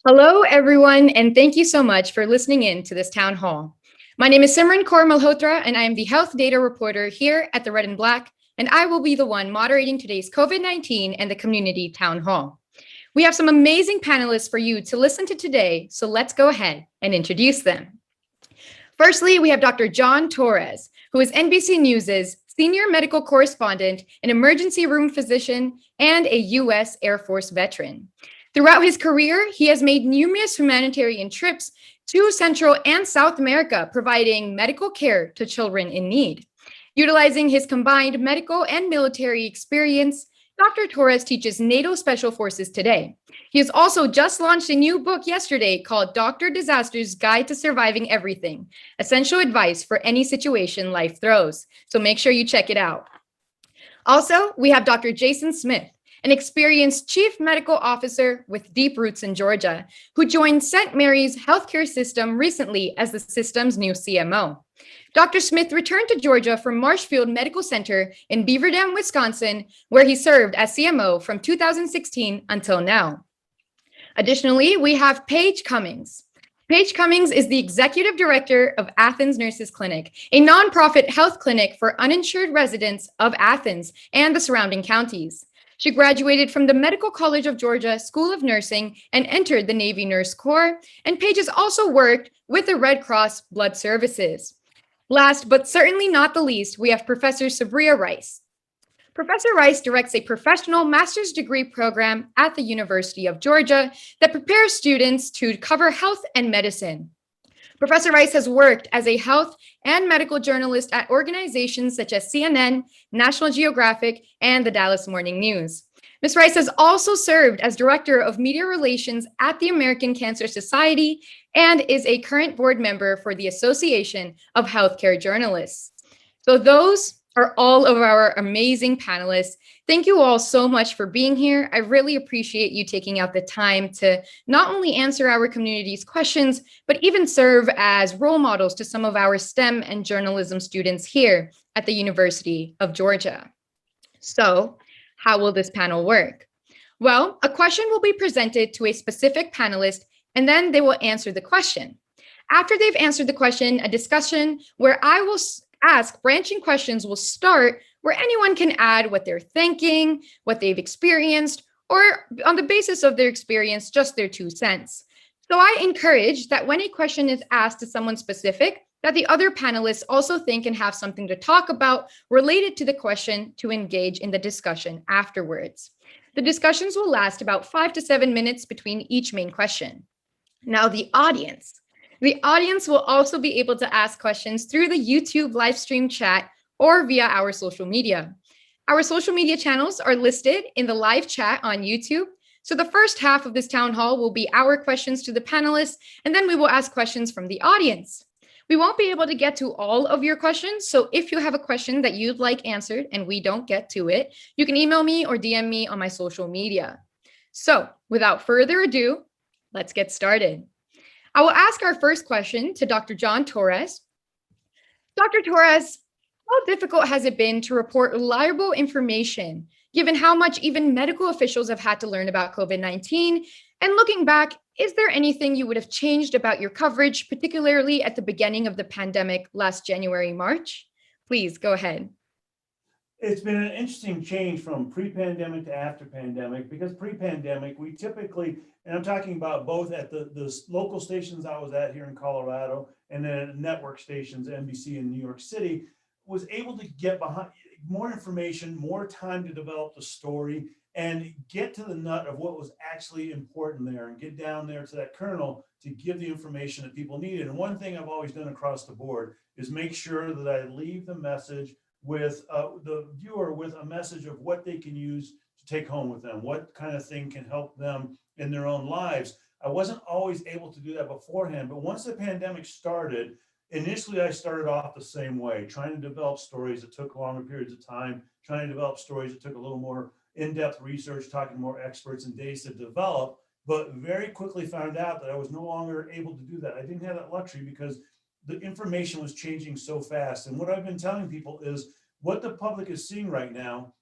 Hello, everyone, and thank you so much for listening in to this town hall. My name is Simran Kaur Malhotra, and I am the health data reporter here at the Red and Black, and I will be the one moderating today's COVID-19 and the community town hall. We have some amazing panelists for you to listen to today, so let's go ahead and introduce them. Firstly, we have Dr. John Torres, who is NBC News's senior medical correspondent, an emergency room physician, and a U.S. Air Force veteran. Throughout his career, he has made numerous humanitarian trips to Central and South America, providing medical care to children in need. Utilizing his combined medical and military experience, Dr. Torres teaches NATO Special Forces today. He has also just launched a new book yesterday called Dr. Disaster's Guide to Surviving Everything, essential advice for any situation life throws. So make sure you check it out. Also, we have Dr. Jason Smith, an experienced chief medical officer with deep roots in Georgia, who joined St. Mary's healthcare system recently as the system's new CMO. Dr. Smith returned to Georgia from Marshfield Medical Center in Beaver Dam, Wisconsin, where he served as CMO from 2016 until now. Additionally, we have Paige Cummings. Paige Cummings is the executive director of Athens Nurses Clinic, a nonprofit health clinic for uninsured residents of Athens and the surrounding counties. She graduated from the Medical College of Georgia School of Nursing and entered the Navy Nurse Corps, and Paige has also worked with the Red Cross Blood Services. Last, but certainly not the least, we have Professor Sabriya Rice. Professor Rice directs a professional master's degree program at the University of Georgia that prepares students to cover health and medicine. Professor Rice has worked as a health and medical journalist at organizations such as CNN, National Geographic, and the Dallas Morning News. Ms. Rice has also served as Director of Media Relations at the American Cancer Society and is a current board member for the Association of Healthcare Journalists. So those are all of our amazing panelists. Thank you all so much for being here. I really appreciate you taking out the time to not only answer our community's questions, but even serve as role models to some of our STEM and journalism students here at the University of Georgia. So, how will this panel work? Well, a question will be presented to a specific panelist, and then they will answer the question. After they've answered the question, a discussion where I will ask branching questions will start, where anyone can add what they're thinking, what they've experienced, or on the basis of their experience, just their 2 cents. So I encourage that when a question is asked to someone specific, that the other panelists also think and have something to talk about related to the question to engage in the discussion afterwards. The discussions will last about 5 to 7 minutes between each main question. Now, the audience will also be able to ask questions through the YouTube live stream chat or via our social media. Our social media channels are listed in the live chat on YouTube. So the first half of this town hall will be our questions to the panelists, and then we will ask questions from the audience. We won't be able to get to all of your questions, so if you have a question that you'd like answered and we don't get to it, you can email me or DM me on my social media. So without further ado, let's get started. I will ask our first question to Dr. John Torres. Dr. Torres, how difficult has it been to report reliable information, given how much even medical officials have had to learn about COVID-19? And looking back, is there anything you would have changed about your coverage, particularly at the beginning of the pandemic last January, March? Please go ahead. It's been an interesting change from pre-pandemic to after pandemic, because pre-pandemic, we typically, and I'm talking about both at the local stations I was at here in Colorado, and then at network stations, NBC in New York City, was able to get behind more information, more time to develop the story, and get to the nut of what was actually important there, and get down there to that kernel to give the information that people needed. And one thing I've always done across the board is make sure that I leave the message with the viewer with a message of what they can use to take home with them, what kind of thing can help them in their own lives. I wasn't always able to do that beforehand, but once the pandemic started, initially I started off the same way, trying to develop stories that took longer periods of time, trying to develop stories that took a little more in-depth research, talking to more experts and days to develop, but very quickly found out that I was no longer able to do that. I didn't have that luxury because the information was changing so fast. And what I've been telling people is what the public is seeing right now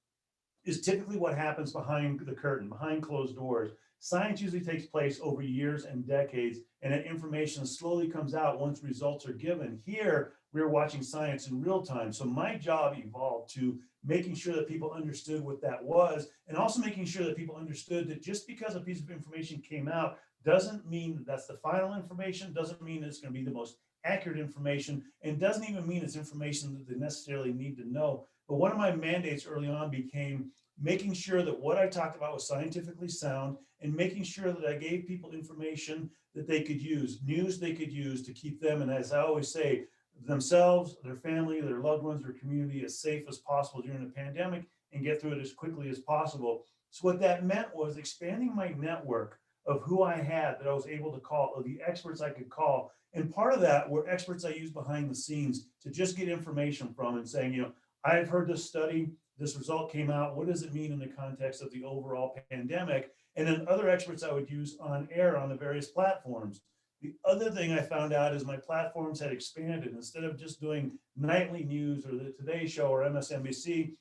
is typically what happens behind the curtain, behind closed doors. Science usually takes place over years and decades, and that information slowly comes out once results are given. Here, we're watching science in real time. So my job evolved to making sure that people understood what that was, and also making sure that people understood that just because a piece of information came out doesn't mean that that's the final information, doesn't mean it's going to be the most accurate information, and doesn't even mean it's information that they necessarily need to know. But one of my mandates early on became making sure that what I talked about was scientifically sound, and making sure that I gave people information that they could use, news they could use to keep them, and as I always say, themselves, their family, their loved ones, their community as safe as possible during the pandemic, and get through it as quickly as possible. So what that meant was expanding my network of who I had that I was able to call, of the experts I could call. And part of that were experts I used behind the scenes to just get information from, and saying, you know, I've heard this study, this result came out, what does it mean in the context of the overall pandemic? And then other experts I would use on air on the various platforms. The other thing I found out is my platforms had expanded. Instead of just doing nightly news or the Today Show or MSNBC,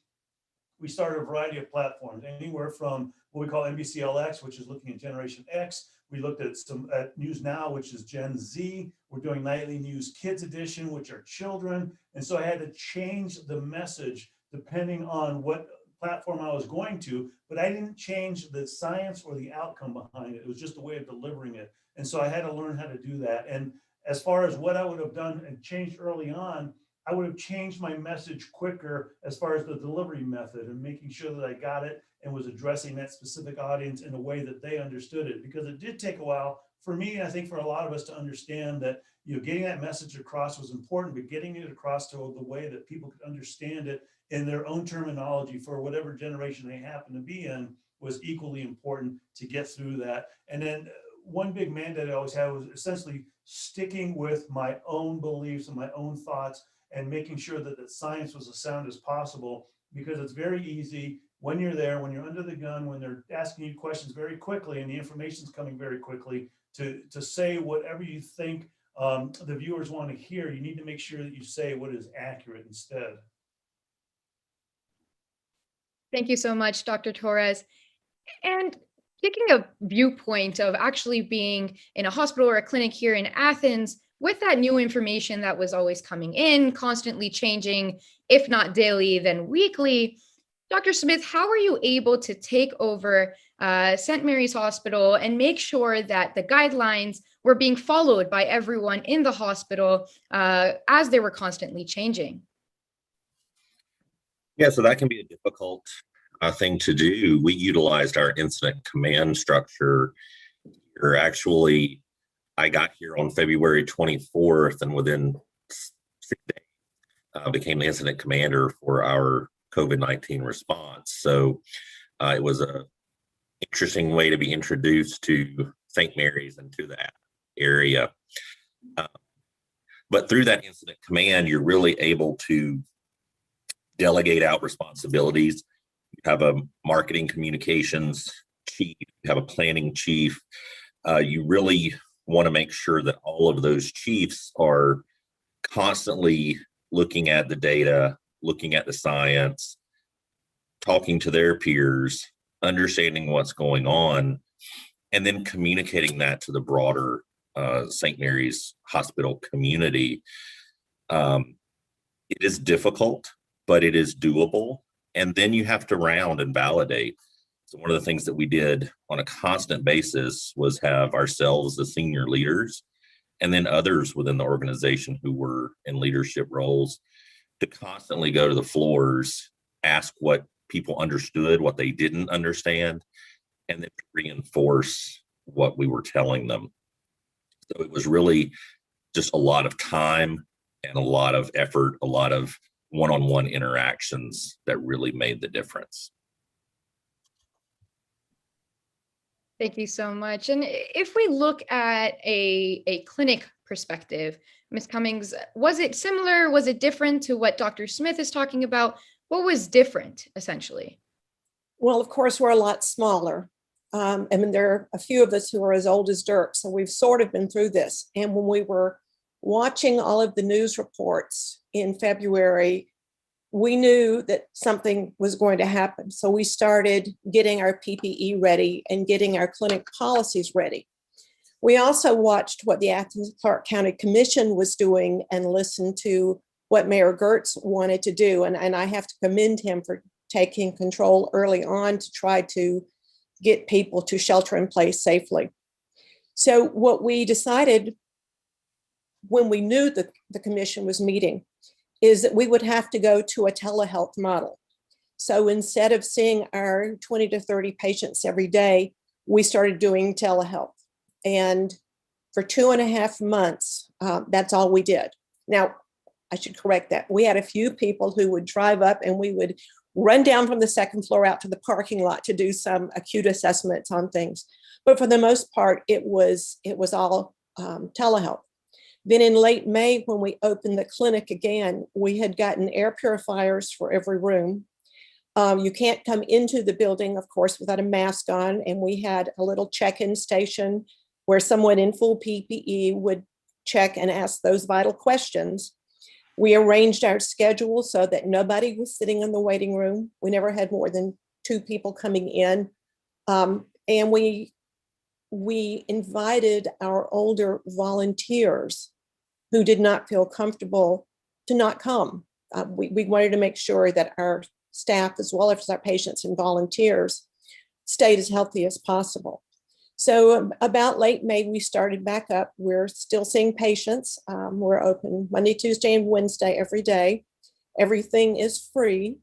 we started a variety of platforms, anywhere from what we call NBCLX, which is looking at Generation X. We looked at News Now, which is Gen Z. We're doing Nightly News Kids Edition, which are children. And so I had to change the message depending on what platform I was going to, but I didn't change the science or the outcome behind it. It was just a way of delivering it. And so I had to learn how to do that. And as far as what I would have done and changed early on, I would have changed my message quicker as far as the delivery method, and making sure that I got it and was addressing that specific audience in a way that they understood it. Because it did take a while for me, I think for a lot of us, to understand that, you know, getting that message across was important, but getting it across to the way that people could understand it in their own terminology for whatever generation they happen to be in was equally important to get through that. And then one big mandate I always had was essentially sticking with my own beliefs and my own thoughts, and making sure that the science was as sound as possible, because it's very easy when you're there, when you're under the gun, when they're asking you questions very quickly and the information's coming very quickly, to say whatever you think the viewers want to hear. You need to make sure that you say what is accurate instead. Thank you so much, Dr. Torres. And taking a viewpoint of actually being in a hospital or a clinic here in Athens, with that new information that was always coming in, constantly changing, if not daily, then weekly, Dr. Smith, how were you able to take over St. Mary's Hospital and make sure that the guidelines were being followed by everyone in the hospital as they were constantly changing? Yeah, so that can be a difficult thing to do. We utilized our incident command structure. Or actually, I got here on February 24th, and within 6 days, became the incident commander for our COVID-19 response. So it was an interesting way to be introduced to St. Mary's and to that area. But through that incident command, you're really able to delegate out responsibilities. You have a marketing communications chief, you have a planning chief. You really want to make sure that all of those chiefs are constantly looking at the data, looking at the science, talking to their peers, understanding what's going on, and then communicating that to the broader St. Mary's Hospital community. It is difficult, but it is doable. And then you have to round and validate. So one of the things that we did on a constant basis was have ourselves, the senior leaders, and then others within the organization who were in leadership roles, to constantly go to the floors, ask what people understood, what they didn't understand, and then reinforce what we were telling them. So it was really just a lot of time and a lot of effort, a lot of one-on-one interactions that really made the difference. Thank you so much. And if we look at a clinic perspective, Ms. Cummings, was it similar? Was it different to what Dr. Smith is talking about? What was different, essentially? Well, of course, we're a lot smaller. I mean, there are a few of us who are as old as dirt, so we've sort of been through this. And when we were watching all of the news reports in February, we knew that something was going to happen. So we started getting our PPE ready and getting our clinic policies ready. We also watched what the Athens Clarke County Commission was doing and listened to what Mayor Gertz wanted to do. And I have to commend him for taking control early on to try to get people to shelter in place safely. So what we decided when we knew that the commission was meeting is that we would have to go to a telehealth model. So instead of seeing our 20 to 30 patients every day, we started doing telehealth. And for 2.5 months, that's all we did. Now, I should correct that. We had a few people who would drive up and we would run down from the second floor out to the parking lot to do some acute assessments on things. But for the most part, it was all telehealth. Then in late May, when we opened the clinic again, we had gotten air purifiers for every room. You can't come into the building, of course, without a mask on. And we had a little check-in station where someone in full PPE would check and ask those vital questions. We arranged our schedule so that nobody was sitting in the waiting room. We never had more than 2 people coming in. And we invited our older volunteers who did not feel comfortable to not come. We wanted to make sure that our staff, as well as our patients and volunteers, stayed as healthy as possible. So about late May, we started back up. We're still seeing patients. We're open Monday, Tuesday, and Wednesday every day. Everything is free.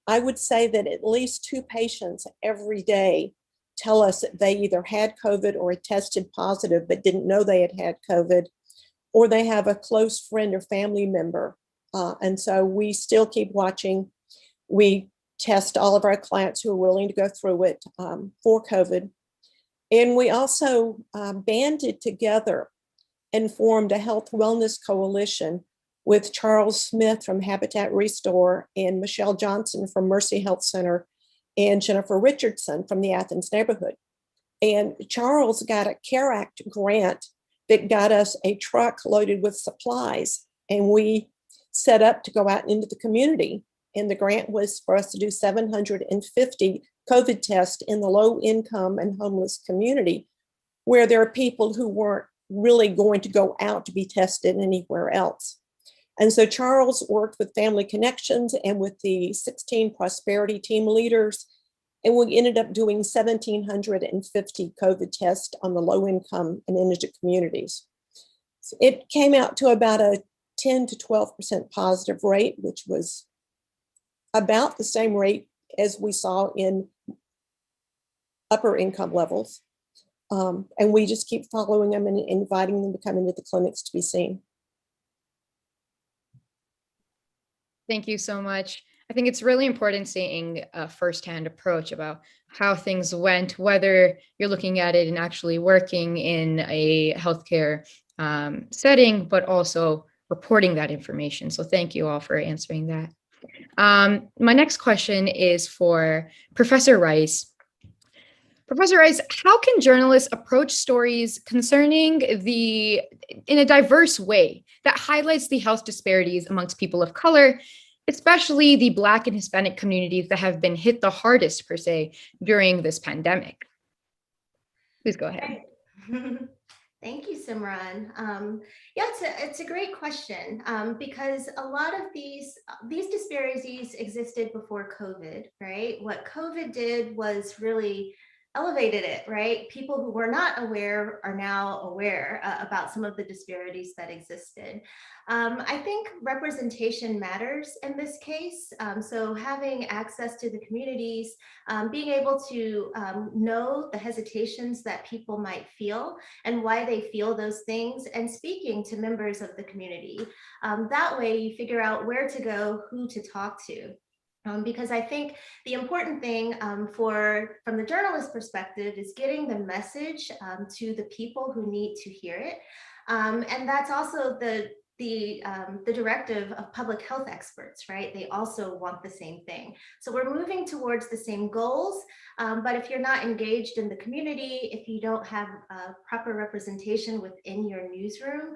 I would say that at least 2 patients every day tell us that they either had COVID or had tested positive but didn't know they had had COVID, or they have a close friend or family member. And so we still keep watching. We test all of our clients who are willing to go through it for COVID. And we also banded together and formed a health wellness coalition with Charles Smith from Habitat Restore and Michelle Johnson from Mercy Health Center and Jennifer Richardson from the Athens neighborhood. And Charles got a CARE Act grant that got us a truck loaded with supplies. And we set up to go out into the community. And the grant was for us to do 750 COVID tests in the low income and homeless community, where there are people who weren't really going to go out to be tested anywhere else. And so Charles worked with Family Connections and with the 16 Prosperity team leaders, and we ended up doing 1,750 COVID tests on the low income and indigent communities. So it came out to about a 10 to 12% positive rate, which was about the same rate as we saw in upper income levels. And we just keep following them and inviting them to come into the clinics to be seen. Thank you so much. I think it's really important seeing a firsthand approach about how things went, whether you're looking at it and actually working in a healthcare setting, but also reporting that information. So thank you all for answering that. My next question is for Professor Rice. Professor Rice, how can journalists approach stories concerning in a diverse way that highlights the health disparities amongst people of color, especially the Black and Hispanic communities that have been hit the hardest, per se, during this pandemic? Please go ahead. Thank you, Simran. Yeah, it's a great question because a lot of these disparities existed before COVID, right? What COVID did was really elevated it, right? People who were not aware are now aware about some of the disparities that existed. I think representation matters in this case. So having access to the communities, being able to know the hesitations that people might feel and why they feel those things, and speaking to members of the community. That way you figure out where to go, who to talk to. Because I think the important thing from the journalist perspective is getting the message to the people who need to hear it. And that's also the directive of public health experts, right? They also want the same thing. So we're moving towards the same goals, but if you're not engaged in the community, if you don't have proper representation within your newsroom,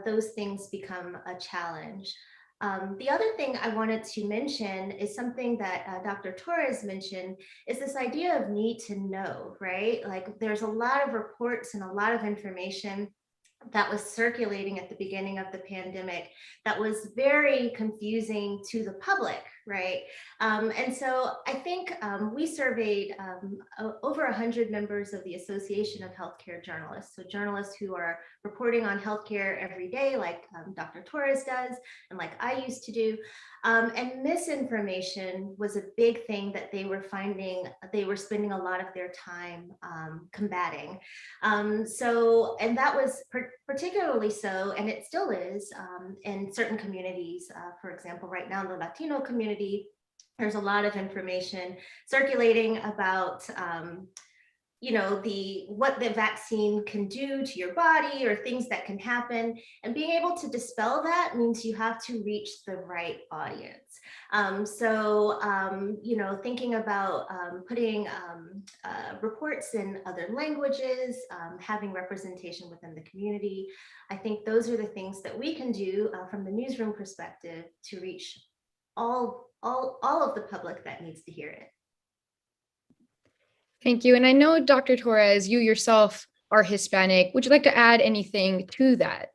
those things become a challenge. The other thing I wanted to mention is something that Dr. Torres mentioned, is this idea of need to know, right? Like there's a lot of reports and a lot of information that was circulating at the beginning of the pandemic that was very confusing to the public, right? And so I think we surveyed over 100 members of the Association of Healthcare Journalists, so journalists who are reporting on healthcare every day, like Dr. Torres does, and like I used to do. And misinformation was a big thing that they were finding, they were spending a lot of their time combating. And that was particularly so, and it still is in certain communities. For example, right now in the Latino community, there's a lot of information circulating about what the vaccine can do to your body or things that can happen, and being able to dispel that means you have to reach the right audience. Thinking about putting reports in other languages, having representation within the community, I think those are the things that we can do from the newsroom perspective to reach all of the public that needs to hear it. Thank you. And I know, Dr. Torres, you yourself are Hispanic. Would you like to add anything to that?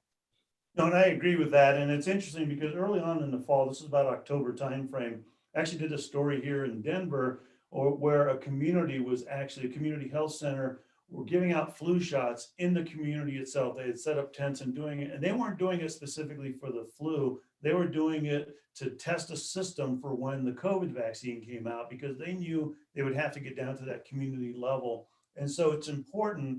No, and I agree with that. And it's interesting because early on in the fall, this is about October timeframe, I actually did a story here in Denver where a community was actually a community health center were giving out flu shots in the community itself. They had set up tents and doing it, and they weren't doing it specifically for the flu. They were doing it to test a system for when the COVID vaccine came out, because they knew they would have to get down to that community level. And so it's important,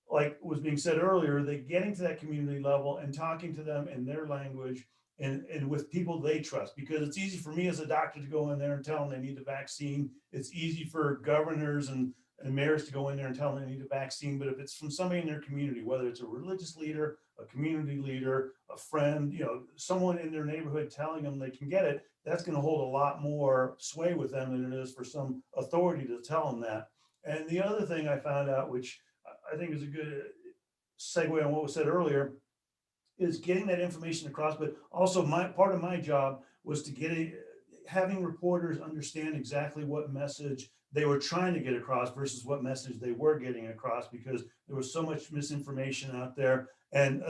like was being said earlier, that getting to that community level and talking to them in their language and with people they trust, because it's easy for me as a doctor to go in there and tell them they need the vaccine. It's easy for governors and mayors to go in there and tell them they need a vaccine. But if it's from somebody in their community, whether it's a religious leader, a community leader, a friend, someone in their neighborhood telling them they can get it, that's going to hold a lot more sway with them than it is for some authority to tell them that. And the other thing I found out, which I think is a good segue on what was said earlier, is getting that information across. But also part of my job was to having reporters understand exactly what message they were trying to get across versus what message they were getting across, because there was so much misinformation out there. And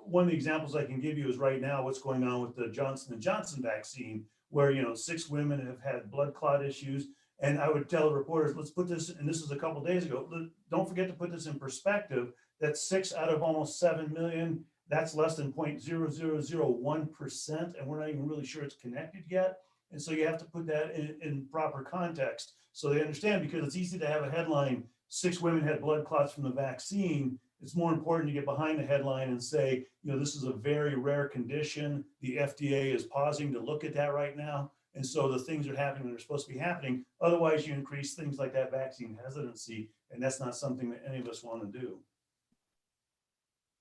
one of the examples I can give you is right now what's going on with the Johnson & Johnson vaccine, where 6 women have had blood clot issues. And I would tell reporters, let's put this, and this is a couple of days ago, don't forget to put this in perspective, that 6 out of almost 7 million, that's less than 0.0001%, and we're not even really sure it's connected yet. And so you have to put that in proper context so they understand, because it's easy to have a headline, 6 women had blood clots from the vaccine. It's more important to get behind the headline and say, this is a very rare condition. The FDA is pausing to look at that right now. And so the things are happening that are supposed to be happening. Otherwise, you increase things like that vaccine hesitancy, and that's not something that any of us want to do.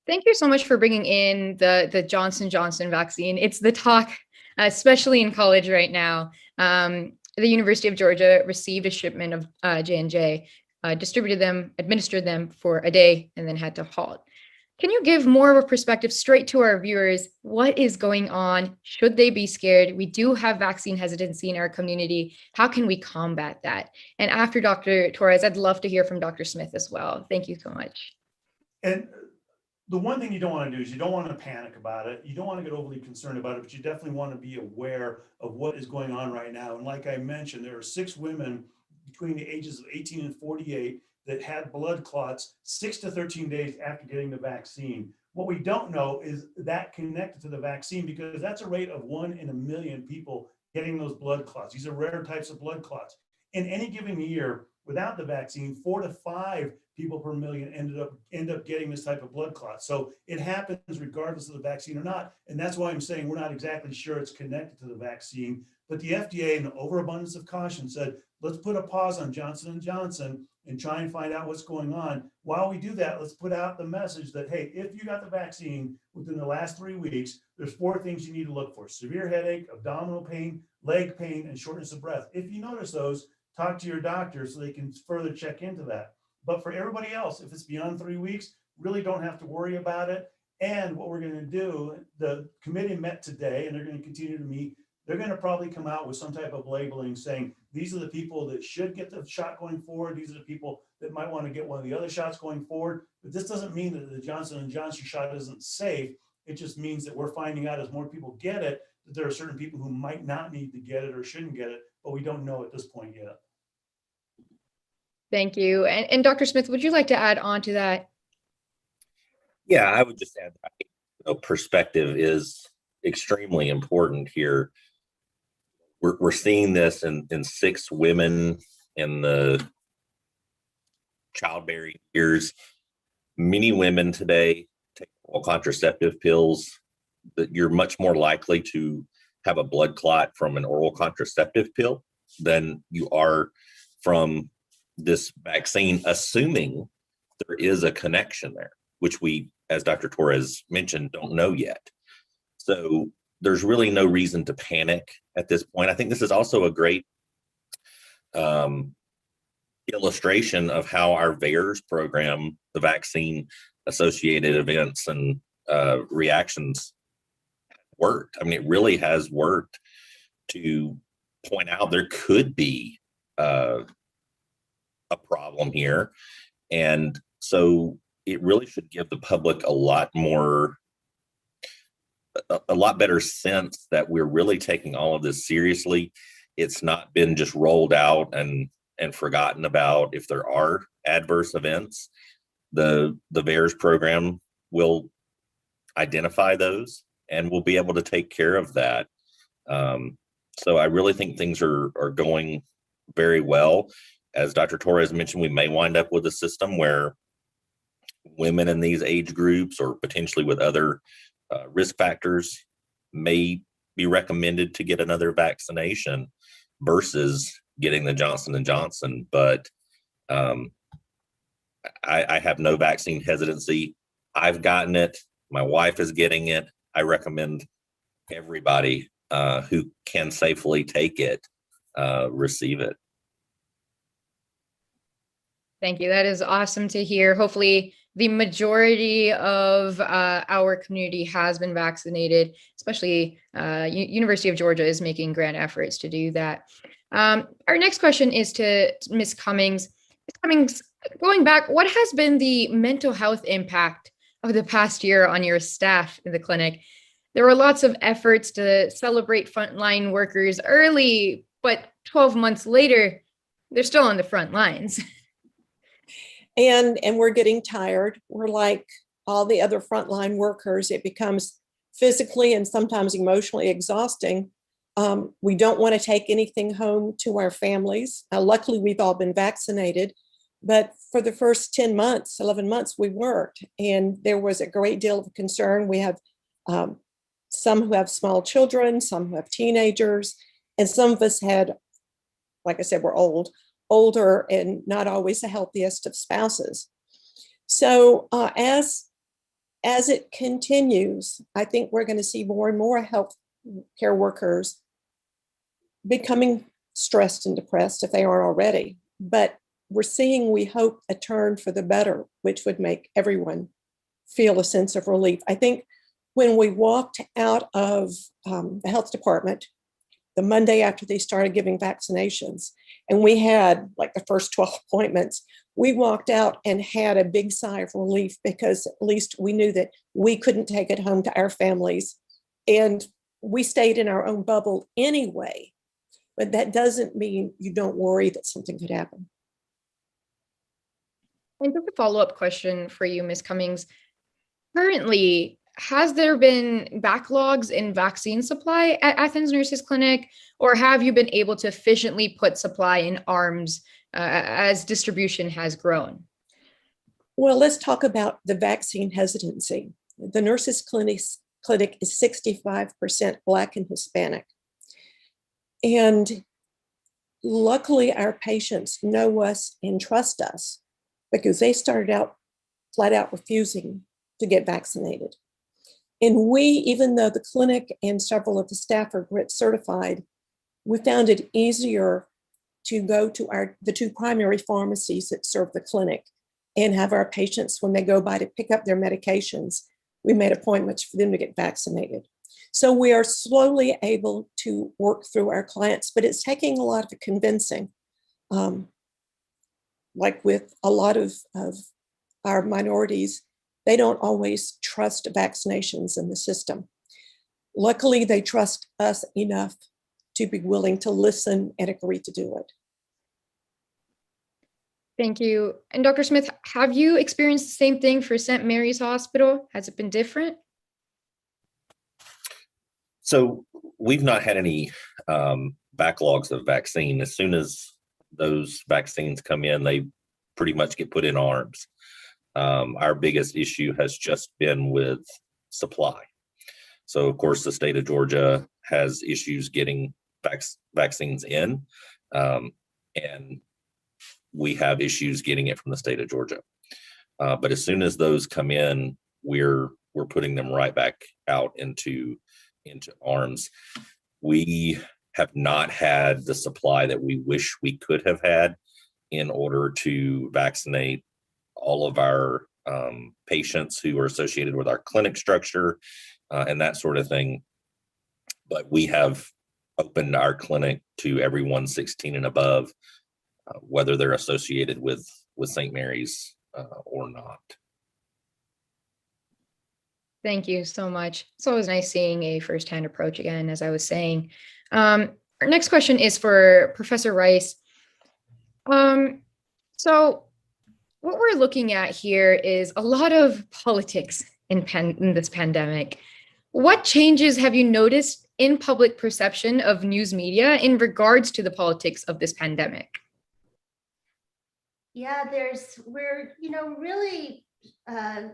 Thank you so much for bringing in the Johnson & Johnson vaccine. It's the talk, especially in college right now. The University of Georgia received a shipment of J&J, distributed them, administered them for a day, and then had to halt. Can you give more of a perspective straight to our viewers? What is going on? Should they be scared? We do have vaccine hesitancy in our community. How can we combat that? And after Dr. Torres, I'd love to hear from Dr. Smith as well. Thank you so much. And the one thing you don't want to do is you don't want to panic about it. You don't want to get overly concerned about it, but you definitely want to be aware of what is going on right now. And like I mentioned, there are 6 women between the ages of 18 and 48 that had blood clots 6 to 13 days after getting the vaccine. What we don't know is that connected to the vaccine, because that's a rate of 1 in a million people getting those blood clots. These are rare types of blood clots. In any given year, without the vaccine, 4 to 5 people per million end up getting this type of blood clot. So it happens regardless of the vaccine or not. And that's why I'm saying we're not exactly sure it's connected to the vaccine. But the FDA, in an overabundance of caution, said, let's put a pause on Johnson & Johnson and try and find out what's going on. While we do that, let's put out the message that, hey, if you got the vaccine within the last 3 weeks, there's 4 things you need to look for: severe headache, abdominal pain, leg pain, and shortness of breath. If you notice those, talk to your doctor so they can further check into that. But for everybody else, if it's beyond 3 weeks, really don't have to worry about it. And what we're going to do, the committee met today and they're going to continue to meet. They're going to probably come out with some type of labeling saying, these are the people that should get the shot going forward. These are the people that might want to get one of the other shots going forward. But this doesn't mean that the Johnson & Johnson shot isn't safe. It just means that we're finding out as more people get it, that there are certain people who might not need to get it or shouldn't get it, but we don't know at this point yet. Thank you. And Dr. Smith, would you like to add on to that? Yeah, I would just add, I think, perspective is extremely important here. We're seeing this in 6 women in the childbearing years. Many women today take oral contraceptive pills, that you're much more likely to have a blood clot from an oral contraceptive pill than you are from this vaccine, assuming there is a connection there, which we, as Dr. Torres mentioned, don't know yet. So there's really no reason to panic at this point. I think this is also a great illustration of how our VAERS program, the vaccine associated events and reactions, worked. I mean, it really has worked to point out there could be a problem here. And so it really should give the public a lot better sense that we're really taking all of this seriously. It's not been just rolled out and forgotten about. If there are adverse events, the VAERS program will identify those and we'll be able to take care of that. So I really think things are going very well. As Dr. Torres mentioned, we may wind up with a system where women in these age groups or potentially with other risk factors may be recommended to get another vaccination versus getting the Johnson & Johnson. But I have no vaccine hesitancy. I've gotten it. My wife is getting it. I recommend everybody who can safely take it receive it. Thank you. That is awesome to hear. Hopefully the majority of our community has been vaccinated, especially University of Georgia is making grand efforts to do that. Our next question is to Ms. Cummings. Ms. Cummings, going back, what has been the mental health impact of the past year on your staff in the clinic? There were lots of efforts to celebrate frontline workers early, but 12 months later, they're still on the front lines. And we're getting tired. We're like all the other frontline workers. It becomes physically and sometimes emotionally exhausting. We don't want to take anything home to our families. Luckily, we've all been vaccinated, but for the first 10 months, 11 months, we weren't. And there was a great deal of concern. We have some who have small children, some who have teenagers, and some of us had, like I said, we're older and not always the healthiest of spouses. So as it continues, I think we're going to see more and more health care workers becoming stressed and depressed if they aren't already. But we're seeing, we hope, a turn for the better, which would make everyone feel a sense of relief. I think when we walked out of the health department the Monday after they started giving vaccinations, and we had like the first 12 appointments, we walked out and had a big sigh of relief because at least we knew that we couldn't take it home to our families. And we stayed in our own bubble anyway. But that doesn't mean you don't worry that something could happen. And just a follow-up question for you, Ms. Cummings. Currently, has there been backlogs in vaccine supply at Athens Nurses Clinic, or have you been able to efficiently put supply in arms as distribution has grown? Well, let's talk about the vaccine hesitancy. The Nurses Clinic is 65% Black and Hispanic. And luckily, our patients know us and trust us because they started out flat out refusing to get vaccinated. And we, even though the clinic and several of the staff are GRIT certified, we found it easier to go to the 2 primary pharmacies that serve the clinic and have our patients, when they go by to pick up their medications, we made appointments for them to get vaccinated. So we are slowly able to work through our clients, but it's taking a lot of convincing. Like with a lot of our minorities, they don't always trust vaccinations in the system. Luckily, they trust us enough to be willing to listen and agree to do it. Thank you. And Dr. Smith, have you experienced the same thing for St. Mary's Hospital? Has it been different? So we've not had any backlogs of vaccine. As soon as those vaccines come in, they pretty much get put in arms. Our biggest issue has just been with supply. So of course, the state of Georgia has issues getting vaccines in, and we have issues getting it from the state of Georgia. But as soon as those come in, we're putting them right back out into arms. We have not had the supply that we wish we could have had in order to vaccinate all of our patients who are associated with our clinic structure and that sort of thing. But we have opened our clinic to everyone 16 and above, whether they're associated with St. Mary's or not. Thank you so much. It's always nice seeing a firsthand approach again, as I was saying. Our next question is for Professor Rice. So what we're looking at here is a lot of politics in this pandemic. What changes have you noticed in public perception of news media in regards to the politics of this pandemic? Yeah, we're really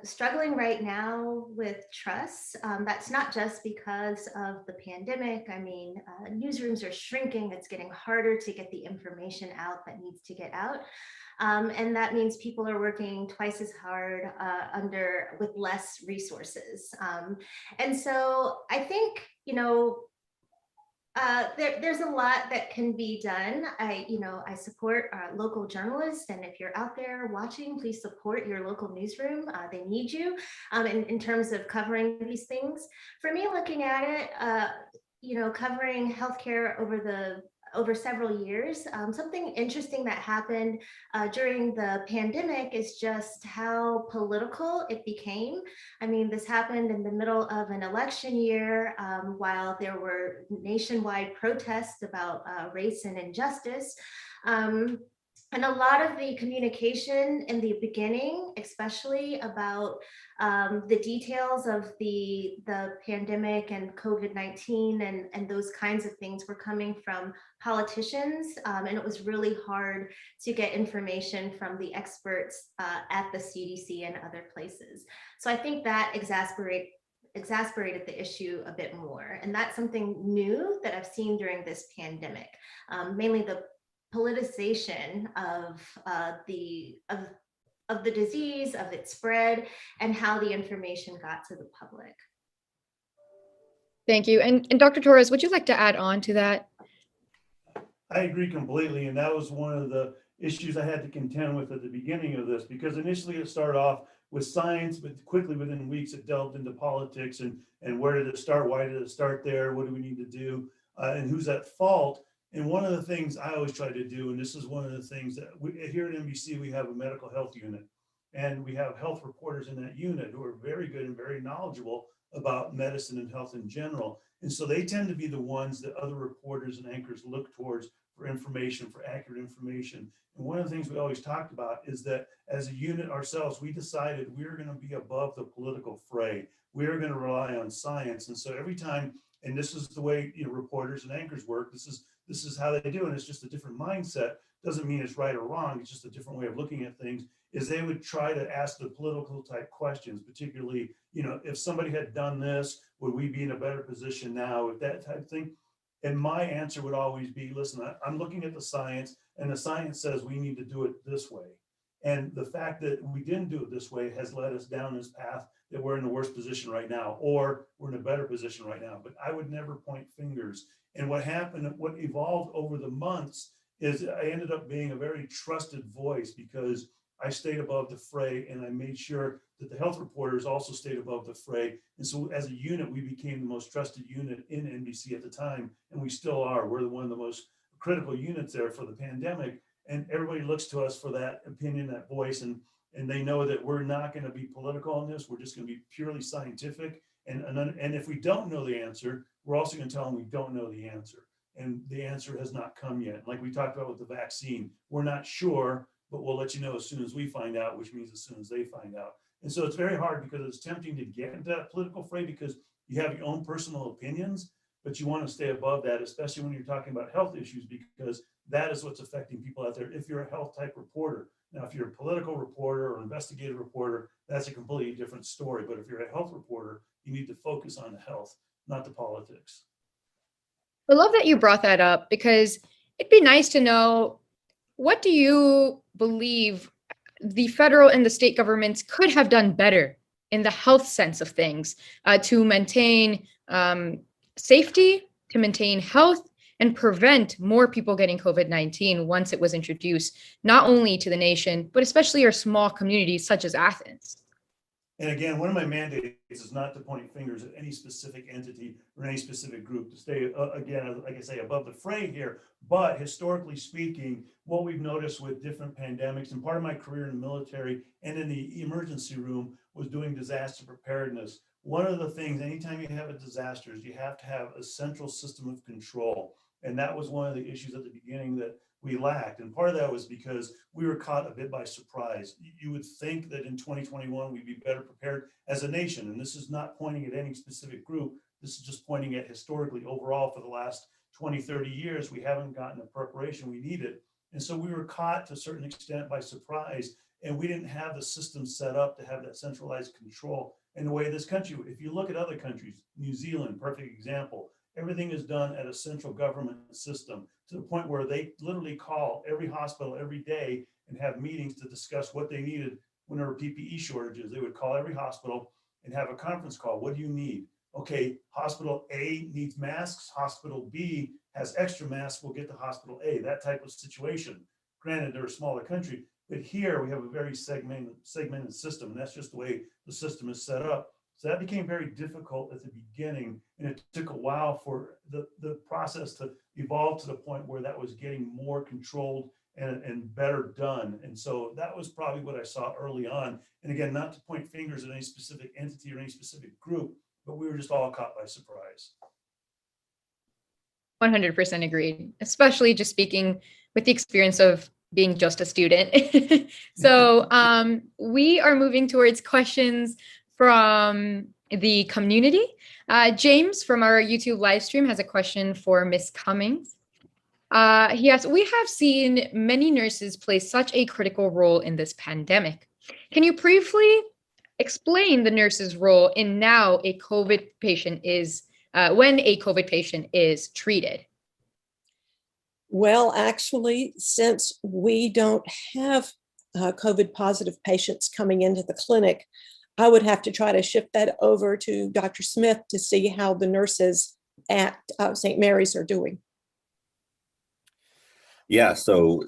struggling right now with trust. That's not just because of the pandemic. I mean, newsrooms are shrinking. It's getting harder to get the information out that needs to get out. And that means people are working twice as hard with less resources. And so I think, there's a lot that can be done. I support local journalists, and if you're out there watching, please support your local newsroom. They need you in terms of covering these things. For me, looking at it, covering healthcare over several years, something interesting that happened during the pandemic is just how political it became. I mean, this happened in the middle of an election year while there were nationwide protests about race and injustice. And a lot of the communication in the beginning, especially about the details of the pandemic and COVID-19 and those kinds of things, were coming from politicians. And it was really hard to get information from the experts at the CDC and other places. So I think that exasperated the issue a bit more. And that's something new that I've seen during this pandemic, mainly the politicization of the disease, of its spread, and how the information got to the public. Thank you. And Dr. Torres, would you like to add on to that? I agree completely. And that was one of the issues I had to contend with at the beginning of this, because initially it started off with science, but quickly within weeks it delved into politics and where did it start? Why did it start there? What do we need to do? And who's at fault? And one of the things I always try to do, and this is one of the things that here at NBC, we have a medical health unit, and we have health reporters in that unit who are very good and very knowledgeable about medicine and health in general. And so they tend to be the ones that other reporters and anchors look towards for information, for accurate information. And one of the things we always talked about is that as a unit ourselves, we decided we're going to be above the political fray. We're going to rely on science. And so every time, and this is the way reporters and anchors work, this is how they do, and it's just a different mindset. Doesn't mean it's right or wrong, it's just a different way of looking at things, is they would try to ask the political type questions, particularly, if somebody had done this, would we be in a better position now, with that type of thing? And my answer would always be, listen, I'm looking at the science, and the science says we need to do it this way. And the fact that we didn't do it this way has led us down this path that we're in the worst position right now, or we're in a better position right now. But I would never point fingers. And what happened, what evolved over the months, is I ended up being a very trusted voice, because I stayed above the fray, and I made sure that the health reporters also stayed above the fray. And so as a unit, we became the most trusted unit in NBC at the time, and we still are. We're one of the most critical units there for the pandemic. And everybody looks to us for that opinion, that voice, and they know that we're not going to be political on this. We're just going to be purely scientific. And if we don't know the answer, we're also going to tell them we don't know the answer. And the answer has not come yet. Like we talked about with the vaccine, we're not sure, but we'll let you know as soon as we find out, which means as soon as they find out. And so it's very hard because it's tempting to get into that political fray because you have your own personal opinions, but you want to stay above that, especially when you're talking about health issues, because that is what's affecting people out there if you're a health type reporter. Now, if you're a political reporter or investigative reporter, that's a completely different story. But if you're a health reporter, you need to focus on the health, not the politics. I love that you brought that up because it'd be nice to know, what do you believe the federal and the state governments could have done better in the health sense of things to maintain safety, to maintain health, and prevent more people getting COVID-19 once it was introduced, not only to the nation, but especially our small communities such as Athens? And again, one of my mandates is not to point fingers at any specific entity or any specific group, to stay, again, like I say, above the fray here. But historically speaking, what we've noticed with different pandemics, and part of my career in the military and in the emergency room was doing disaster preparedness. One of the things, anytime you have a disaster, is you have to have a central system of control. And that was one of the issues at the beginning that we lacked. And part of that was because we were caught a bit by surprise. You would think that in 2021, we'd be better prepared as a nation. And this is not pointing at any specific group. This is just pointing at historically overall for the last 20, 30 years, we haven't gotten the preparation we needed. And so we were caught to a certain extent by surprise, and we didn't have the system set up to have that centralized control in the way this country. If you look at other countries, New Zealand, perfect example, everything is done at a central government system to the point where they literally call every hospital every day and have meetings to discuss what they needed when there were PPE shortages. They would call every hospital and have a conference call. What do you need? Okay, hospital A needs masks. Hospital B has extra masks. We'll get to hospital A, that type of situation. Granted, they're a smaller country, but here we have a very segmented system. And that's just the way the system is set up. So that became very difficult at the beginning, and it took a while for the process to evolve to the point where that was getting more controlled and better done. And so that was probably what I saw early on. And again, not to point fingers at any specific entity or any specific group, but we were just all caught by surprise. 100% agreed, especially just speaking with the experience of being just a student. So we are moving towards questions from the community. James from our YouTube live stream has a question for Ms. Cummings. He asks, we have seen many nurses play such a critical role in this pandemic. Can you briefly explain the nurse's role in now a COVID patient is, when a COVID patient is treated? Well, actually, since we don't have COVID positive patients coming into the clinic, I would have to try to shift that over to Dr. Smith to see how the nurses at St. Mary's are doing. Yeah, so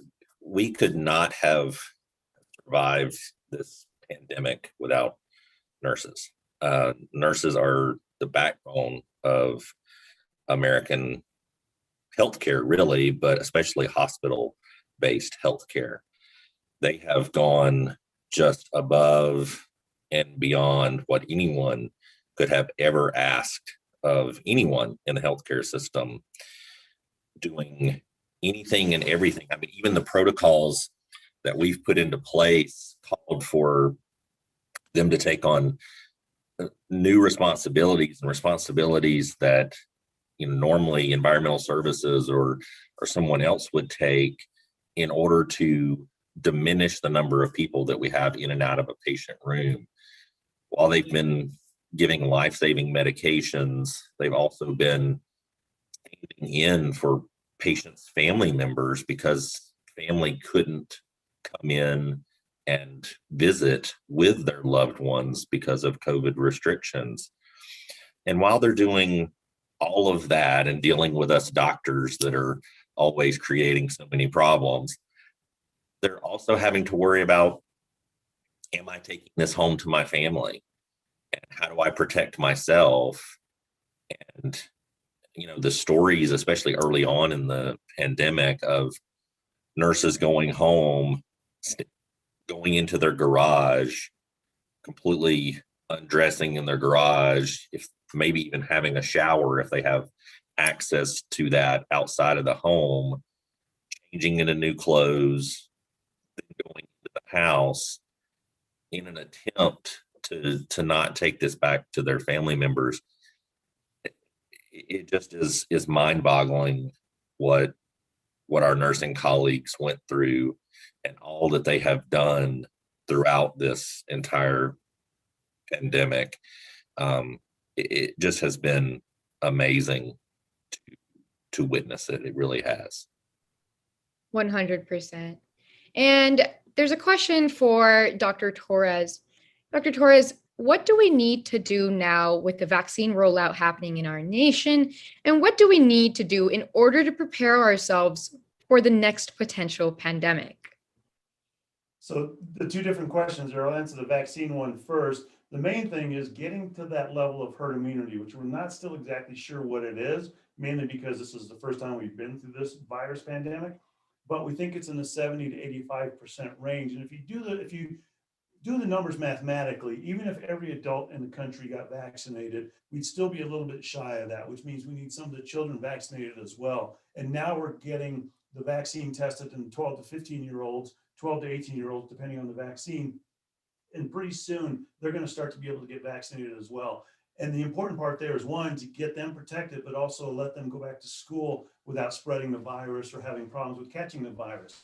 we could not have survived this pandemic without nurses. Nurses are the backbone of American healthcare, really, but especially hospital-based healthcare. They have gone just above and beyond what anyone could have ever asked of anyone in the healthcare system, doing anything and everything. I mean, even the protocols that we've put into place called for them to take on new responsibilities and responsibilities that, you know, normally environmental services or someone else would take in order to diminish the number of people that we have in and out of a patient room. While they've been giving life-saving medications, they've also been standing in for patients' family members because family couldn't come in and visit with their loved ones because of COVID restrictions. And while they're doing all of that and dealing with us doctors that are always creating so many problems, they're also having to worry about am I taking this home to my family? And how do I protect myself? And, the stories, especially early on in the pandemic, of nurses going home, going into their garage, completely undressing in their garage, if maybe even having a shower if they have access to that outside of the home, changing into new clothes, then going into the house in an attempt to not take this back to their family members. It just is mind-boggling what our nursing colleagues went through and all that they have done throughout this entire pandemic. It just has been amazing to witness it. It really has. 100%. And there's a question for Dr. Torres. Dr. Torres, what do we need to do now with the vaccine rollout happening in our nation? And what do we need to do in order to prepare ourselves for the next potential pandemic? So the two different questions there, I'll answer the vaccine one first. The main thing is getting to that level of herd immunity, which we're not still exactly sure what it is, mainly because this is the first time we've been through this virus pandemic. But we think it's in the 70 to 85% range. And if you do the numbers mathematically, even if every adult in the country got vaccinated, we'd still be a little bit shy of that, which means we need some of the children vaccinated as well. And now we're getting the vaccine tested in 12 to 15-year-olds, 12 to 18-year-olds, depending on the vaccine. And pretty soon they're going to start to be able to get vaccinated as well. And the important part there is, one, to get them protected, but also let them go back to school without spreading the virus or having problems with catching the virus.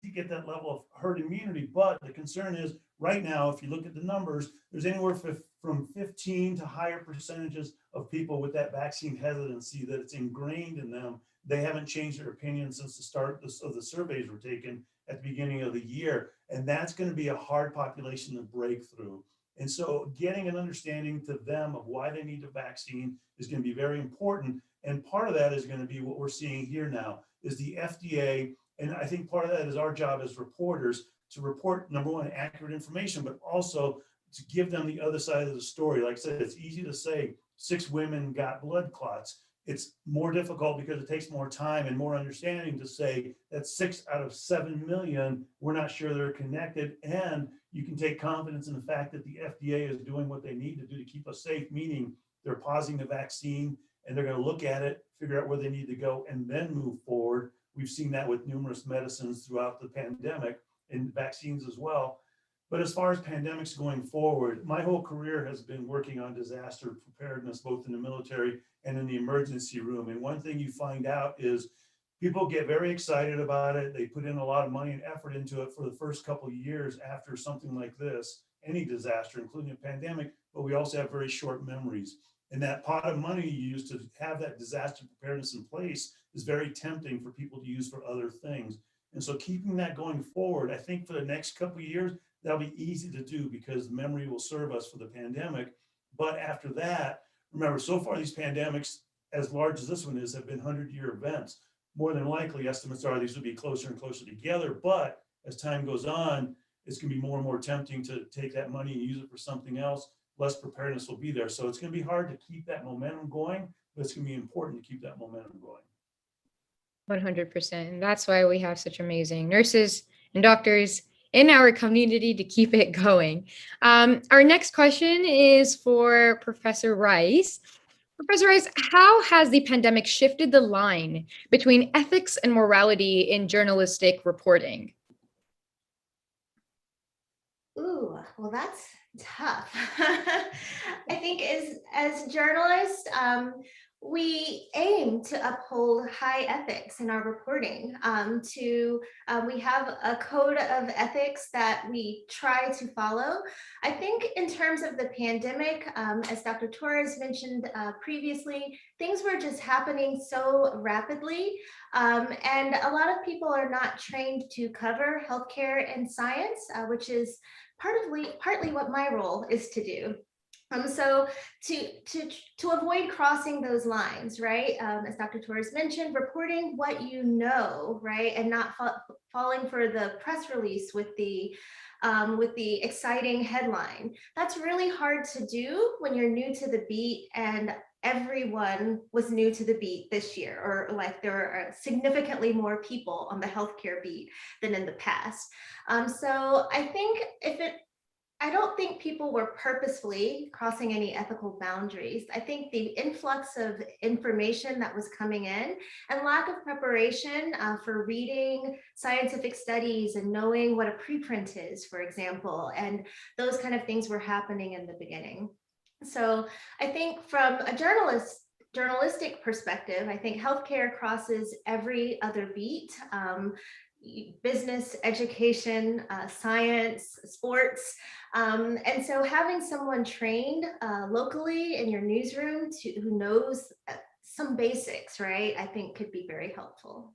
To get that level of herd immunity. But the concern is right now, if you look at the numbers, there's anywhere from 15 to higher percentages of people with that vaccine hesitancy that it's ingrained in them. They haven't changed their opinion since the start of the surveys were taken at the beginning of the year. And that's going to be a hard population to break through. And so getting an understanding to them of why they need the vaccine is going to be very important. And part of that is going to be what we're seeing here now is the FDA. And I think part of that is our job as reporters to report, number one, accurate information, but also to give them the other side of the story. Like I said, it's easy to say 6 women got blood clots. It's more difficult because it takes more time and more understanding to say that 6 out of 7 million, we're not sure they're connected. And you can take confidence in the fact that the FDA is doing what they need to do to keep us safe, meaning they're pausing the vaccine and they're going to look at it, figure out where they need to go, and then move forward. We've seen that with numerous medicines throughout the pandemic and vaccines as well. But as far as pandemics going forward, my whole career has been working on disaster preparedness, both in the military and in the emergency room. And one thing you find out is people get very excited about it. They put in a lot of money and effort into it for the first couple of years after something like this, any disaster, including a pandemic, but we also have very short memories. And that pot of money you use to have that disaster preparedness in place is very tempting for people to use for other things. And so keeping that going forward, I think for the next couple of years, that'll be easy to do because memory will serve us for the pandemic. But after that, remember, so far these pandemics, as large as this one is, have been 100-year events. More than likely, estimates are these will be closer and closer together. But as time goes on, it's going to be more and more tempting to take that money and use it for something else. Less preparedness will be there. So it's going to be hard to keep that momentum going, but it's going to be important to keep that momentum going. 100%. And that's why we have such amazing nurses and doctors in our community to keep it going. Our next question is for Professor Rice. Professor Rice, how has the pandemic shifted the line between ethics and morality in journalistic reporting? Ooh, well, that's tough. I think as journalists, we aim to uphold high ethics in our reporting. We have a code of ethics that we try to follow. I think in terms of the pandemic, as Dr. Torres mentioned previously, things were just happening so rapidly, and a lot of people are not trained to cover healthcare and science, which is partly what my role is to do. So to avoid crossing those lines, right? As Dr. Torres mentioned, reporting what you know, right? And not falling for the press release with the exciting headline. That's really hard to do when you're new to the beat, and everyone was new to the beat this year, or like there are significantly more people on the healthcare beat than in the past. So I think I don't think people were purposefully crossing any ethical boundaries. I think the influx of information that was coming in and lack of preparation for reading scientific studies and knowing what a preprint is, for example, and those kind of things were happening in the beginning. So I think from a journalistic perspective, I think healthcare crosses every other beat. Business, education, science, sports. And so having someone trained locally in your newsroom who knows some basics, right, I think could be very helpful.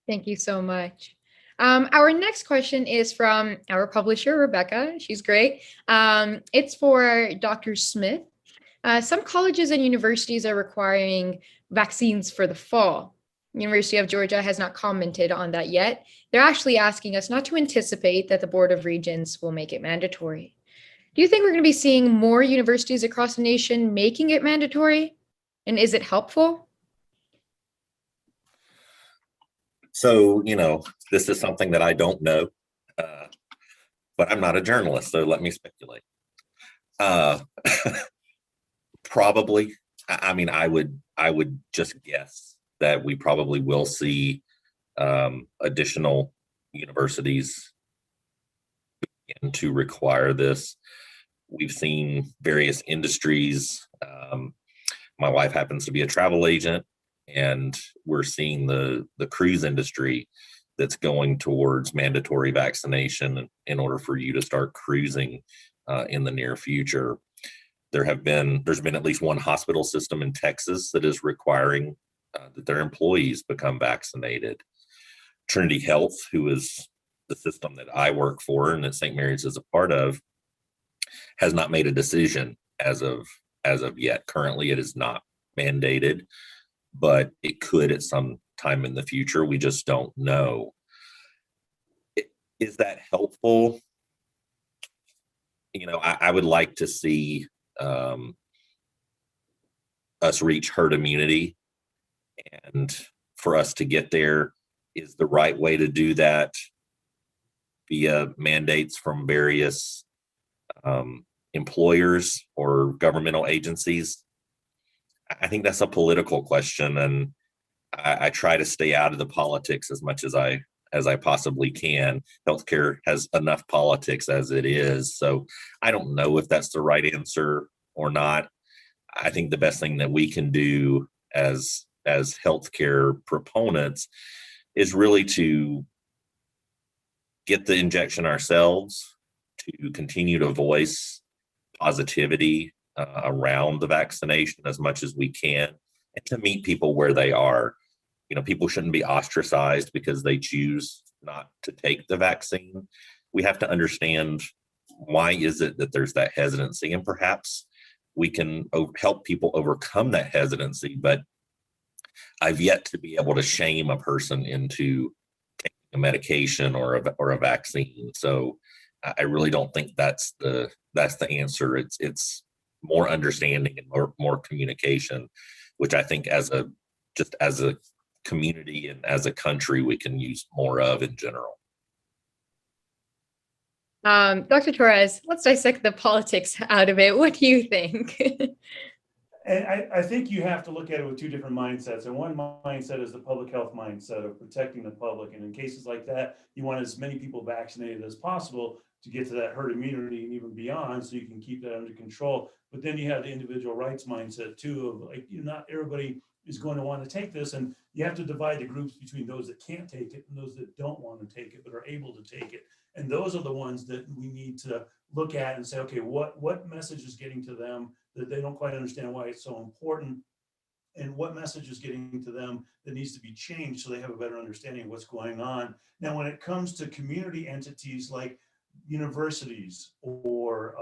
Thank you so much. Our next question is from our publisher, Rebecca. She's great. It's for Dr. Smith. Some colleges and universities are requiring vaccines for the fall. University of Georgia has not commented on that yet. They're actually asking us not to anticipate that the Board of Regents will make it mandatory. Do you think we're going to be seeing more universities across the nation making it mandatory? And is it helpful? So, this is something that I don't know, but I'm not a journalist, so let me speculate. Probably. I mean, I would just guess that we probably will see additional universities begin to require this. We've seen various industries. My wife happens to be a travel agent, and we're seeing the cruise industry that's going towards mandatory vaccination in order for you to start cruising in the near future. There's been at least one hospital system in Texas that is requiring that their employees become vaccinated. Trinity Health, who is the system that I work for and that St. Mary's is a part of, has not made a decision as of yet. Currently, it is not mandated, but it could at some time in the future. We just don't know. Is that helpful? I would like to see us reach herd immunity. And for us to get there, is the right way to do that via mandates from various employers or governmental agencies? I think that's a political question, and I try to stay out of the politics as much as I possibly can. Healthcare has enough politics as it is, so I don't know if that's the right answer or not. I think the best thing that we can do as healthcare proponents is really to get the injection ourselves, to continue to voice positivity around the vaccination as much as we can, and to meet people where they are. People shouldn't be ostracized because they choose not to take the vaccine. We have to understand why is it that there's that hesitancy, and perhaps we can help people overcome that hesitancy. But I've yet to be able to shame a person into taking a medication or a vaccine. So I really don't think that's the answer. It's more understanding and more communication, which I think as a community and as a country we can use more of in general. Dr. Torres, let's dissect the politics out of it. What do you think? And I think you have to look at it with two different mindsets. And one mindset is the public health mindset of protecting the public. And in cases like that, you want as many people vaccinated as possible to get to that herd immunity and even beyond, so you can keep that under control. But then you have the individual rights mindset too, of like, not everybody is going to want to take this. And you have to divide the groups between those that can't take it and those that don't want to take it, but are able to take it. And those are the ones that we need to look at and say, okay, what message is getting to them that they don't quite understand why it's so important, and what message is getting to them that needs to be changed so they have a better understanding of what's going on. Now, when it comes to community entities like universities or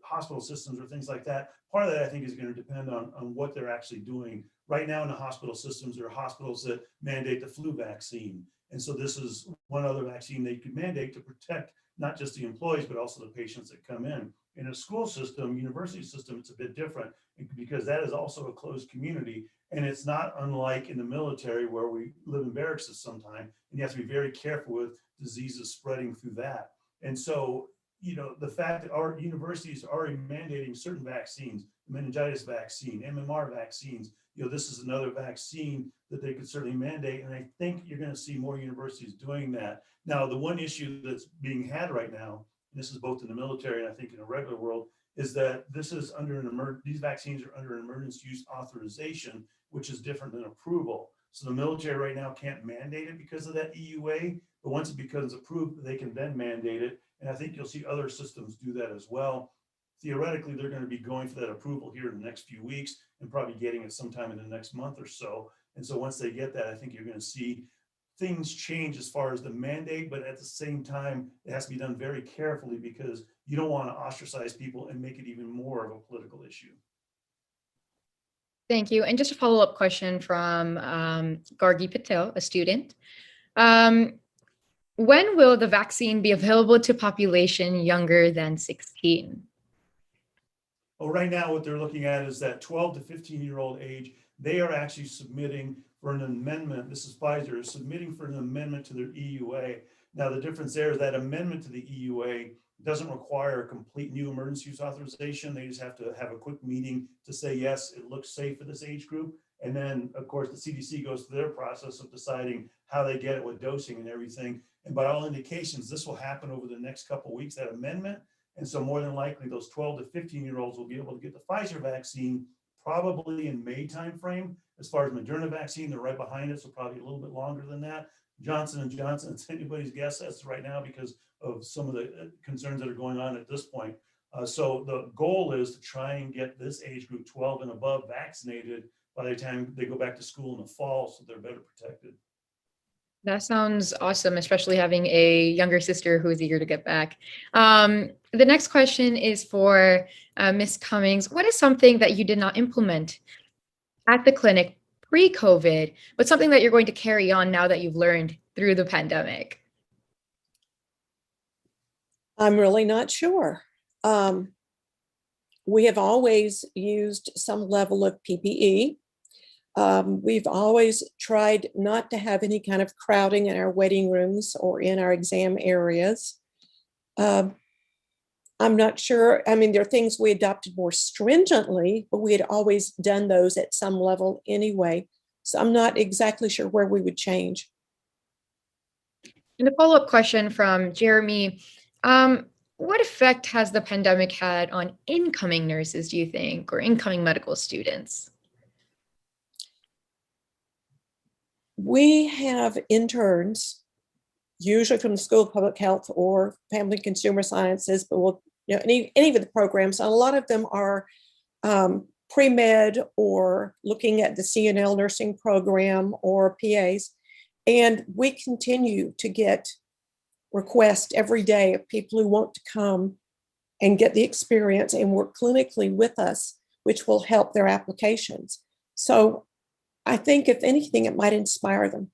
hospital systems or things like that, part of that I think is going to depend on what they're actually doing. Right now in the hospital systems, there are hospitals that mandate the flu vaccine. And so this is one other vaccine they could mandate to protect not just the employees, but also the patients that come in. In a school system, university system, it's a bit different because that is also a closed community. And it's not unlike in the military where we live in barracks sometime, and you have to be very careful with diseases spreading through that. And so, the fact that our universities are already mandating certain vaccines, meningitis vaccine, MMR vaccines, this is another vaccine that they could certainly mandate. And I think you're going to see more universities doing that. Now, the one issue that's being had right now, and this is both in the military and I think in the regular world, is that this is under these vaccines are under an emergency use authorization, which is different than approval. So the military right now can't mandate it because of that EUA, but once it becomes approved, they can then mandate it. And I think you'll see other systems do that as well. Theoretically, they're going to be going for that approval here in the next few weeks and probably getting it sometime in the next month or so. And so once they get that, I think you're going to see things change as far as the mandate, but at the same time, it has to be done very carefully because you don't want to ostracize people and make it even more of a political issue. Thank you. And just a follow-up question from Gargi Patel, a student. When will the vaccine be available to population younger than 16? Well, right now, what they're looking at is that 12 to 15-year-old age, they are actually submitting for an amendment. This is Pfizer is submitting for an amendment to their EUA. Now, the difference there is that amendment to the EUA doesn't require a complete new emergency use authorization. They just have to have a quick meeting to say, yes, it looks safe for this age group. And then, of course, the CDC goes through their process of deciding how they get it with dosing and everything. And by all indications, this will happen over the next couple of weeks, that amendment. And so more than likely, those 12 to 15-year-olds will be able to get the Pfizer vaccine probably in May timeframe. As far as Moderna vaccine, they're right behind it, so probably a little bit longer than that. Johnson & Johnson, it's anybody's guess as to right now because of some of the concerns that are going on at this point. So the goal is to try and get this age group 12 and above vaccinated by the time they go back to school in the fall, so they're better protected. That sounds awesome, especially having a younger sister who is eager to get back. The next question is for Ms. Cummings. What is something that you did not implement at the clinic pre-COVID, but something that you're going to carry on now that you've learned through the pandemic? I'm really not sure. We have always used some level of PPE. We've always tried not to have any kind of crowding in our waiting rooms or in our exam areas. I'm not sure. I mean, there are things we adopted more stringently, but we had always done those at some level anyway. So I'm not exactly sure where we would change. And a follow-up question from Jeremy. What effect has the pandemic had on incoming nurses, do you think, or incoming medical students? We have interns, usually from the School of Public Health or Family Consumer Sciences, but we'll, any of the programs. And a lot of them are pre-med or looking at the CNL nursing program or PAs. And we continue to get requests every day of people who want to come and get the experience and work clinically with us, which will help their applications. So I think if anything, it might inspire them.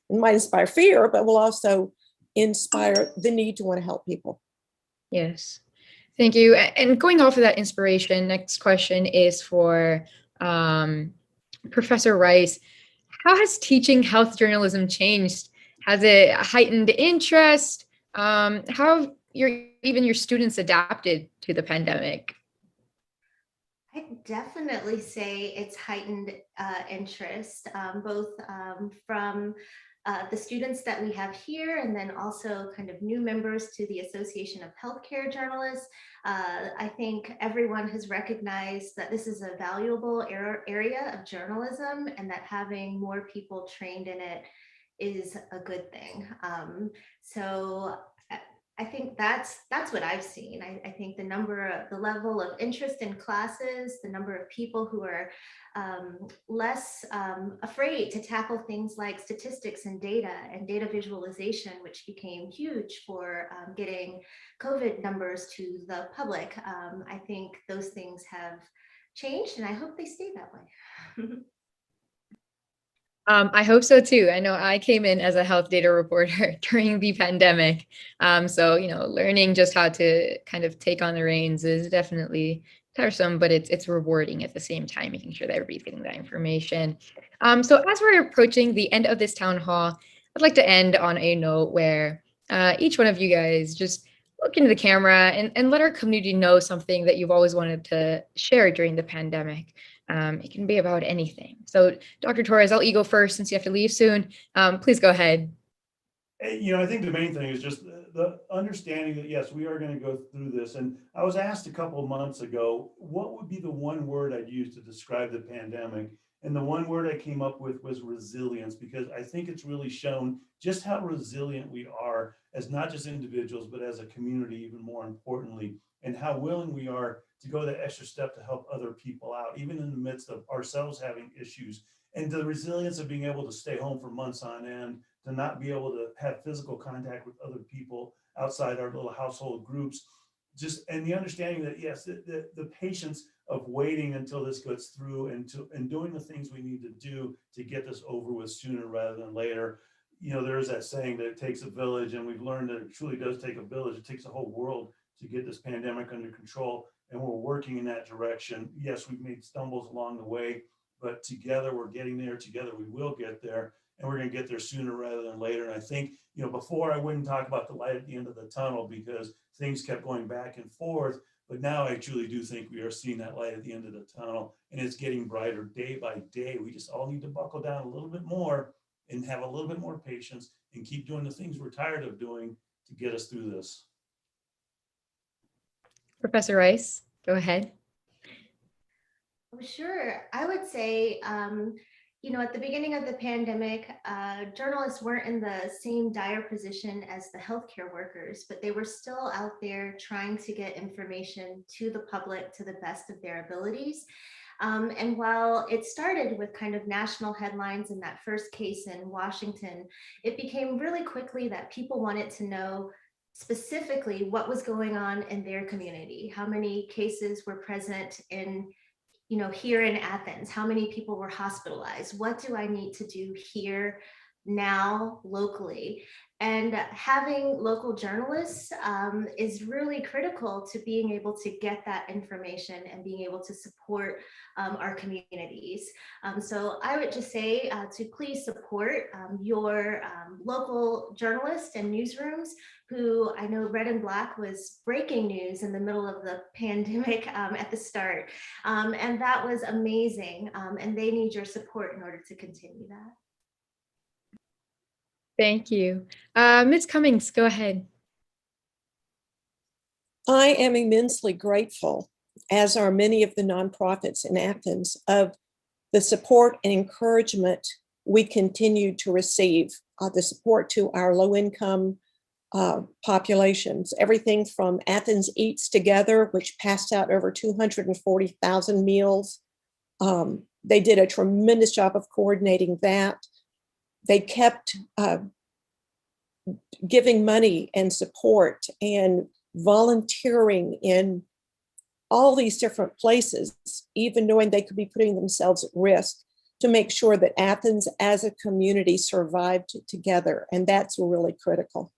It might inspire fear, but will also inspire the need to want to help people. Yes, thank you. And going off of that inspiration, next question is for Professor Rice. How has teaching health journalism changed? Has it heightened interest? How have even your students adapted to the pandemic? I definitely say it's heightened interest, both from the students that we have here, and then also kind of new members to the Association of Healthcare Journalists. I think everyone has recognized that this is a valuable area of journalism, and that having more people trained in it is a good thing. So I think that's what I've seen. I think the level of interest in classes, the number of people who are less afraid to tackle things like statistics and data visualization, which became huge for getting COVID numbers to the public. I think those things have changed, and I hope they stay that way. I hope so too. I know I came in as a health data reporter during the pandemic. So, learning just how to kind of take on the reins is definitely tiresome, but it's rewarding at the same time, making sure that everybody's getting that information. So as we're approaching the end of this town hall, I'd like to end on a note where each one of you guys just look into the camera and let our community know something that you've always wanted to share during the pandemic. It can be about anything. So Dr. Torres, I'll let you go first since you have to leave soon. Please go ahead. I think the main thing is just the understanding that, yes, we are going to go through this. And I was asked a couple of months ago, what would be the one word I'd use to describe the pandemic? And the one word I came up with was resilience, because I think it's really shown just how resilient we are as not just individuals, but as a community, even more importantly, and how willing we are to go that extra step to help other people out, even in the midst of ourselves having issues. And the resilience of being able to stay home for months on end, to not be able to have physical contact with other people outside our little household groups. And the understanding that, yes, the patience of waiting until this gets through and doing the things we need to do to get this over with sooner rather than later. There's that saying that it takes a village, and we've learned that it truly does take a village. It takes a whole world to get this pandemic under control, and we're working in that direction. Yes, we've made stumbles along the way, but together we're getting there. Together we will get there, and we're going to get there sooner rather than later. And I think, before I wouldn't talk about the light at the end of the tunnel because things kept going back and forth. But now I truly do think we are seeing that light at the end of the tunnel, and it's getting brighter day by day. We just all need to buckle down a little bit more and have a little bit more patience and keep doing the things we're tired of doing to get us through this. Professor Rice, go ahead. Sure. I would say, at the beginning of the pandemic, journalists weren't in the same dire position as the healthcare workers, but they were still out there trying to get information to the public to the best of their abilities. And while it started with kind of national headlines in that first case in Washington, it became really quickly that people wanted to know specifically what was going on in their community, how many cases were present in here in Athens, how many people were hospitalized? What do I need to do here now locally? And having local journalists is really critical to being able to get that information and being able to support our communities. So I would just say to please support your local journalists and newsrooms who, I know Red and Black was breaking news in the middle of the pandemic at the start. And that was amazing. And they need your support in order to continue that. Thank you. Ms. Cummings, go ahead. I am immensely grateful, as are many of the nonprofits in Athens, of the support and encouragement we continue to receive, the support to our low-income populations, everything from Athens Eats Together, which passed out over 240,000 meals. They did a tremendous job of coordinating that. They kept giving money and support and volunteering in all these different places, even knowing they could be putting themselves at risk to make sure that Athens as a community survived together. And that's really critical.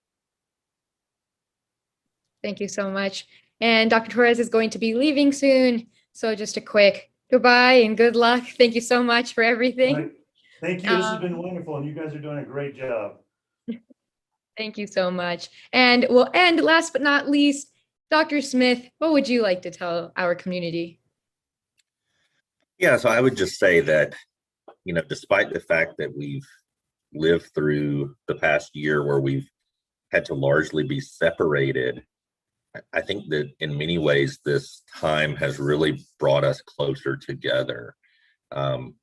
Thank you so much. And Dr. Torres is going to be leaving soon. So just a quick goodbye and good luck. Thank you so much for everything. Right. Thank you. This has been wonderful, and you guys are doing a great job. Thank you so much. And we'll end, last but not least, Dr. Smith, what would you like to tell our community? Yeah, so I would just say that, despite the fact that we've lived through the past year where we've had to largely be separated, I think that in many ways, this time has really brought us closer together.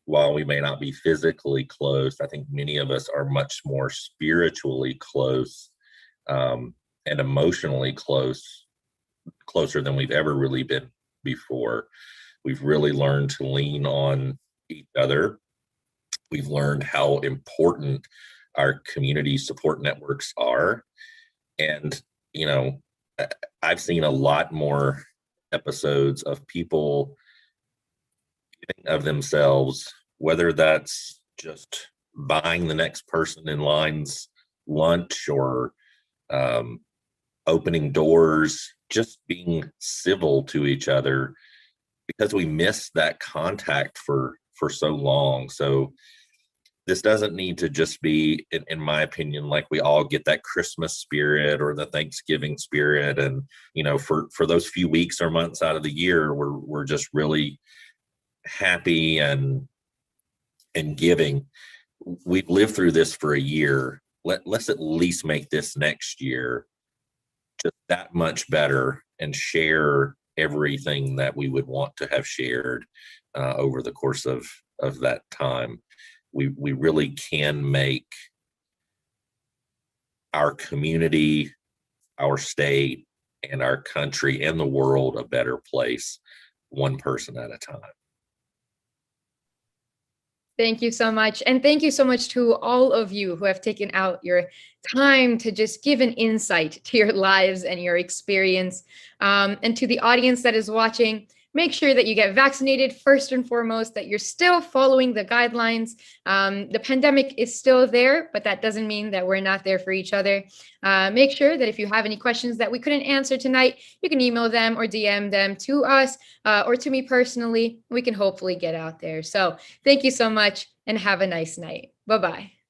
While we may not be physically close, I think many of us are much more spiritually close and emotionally closer than we've ever really been before. We've really learned to lean on each other. We've learned how important our community support networks are. And, I've seen a lot more episodes of people of themselves, whether that's just buying the next person in line's lunch, or opening doors, just being civil to each other, because we missed that contact for so long. So this doesn't need to just be, in my opinion, like we all get that Christmas spirit or the Thanksgiving spirit. And, for those few weeks or months out of the year, we're just really happy and giving. We've lived through this for a year. Let's at least make this next year just that much better, and share everything that we would want to have shared over the course of that time. We really can make our community, our state, and our country and the world a better place, one person at a time. Thank you so much. And thank you so much to all of you who have taken out your time to just give an insight to your lives and your experience. And to the audience that is watching, make sure that you get vaccinated first and foremost, that you're still following the guidelines. The pandemic is still there, but that doesn't mean that we're not there for each other. Make sure that if you have any questions that we couldn't answer tonight, you can email them or DM them to us or to me personally. We can hopefully get out there. So thank you so much and have a nice night. Bye-bye.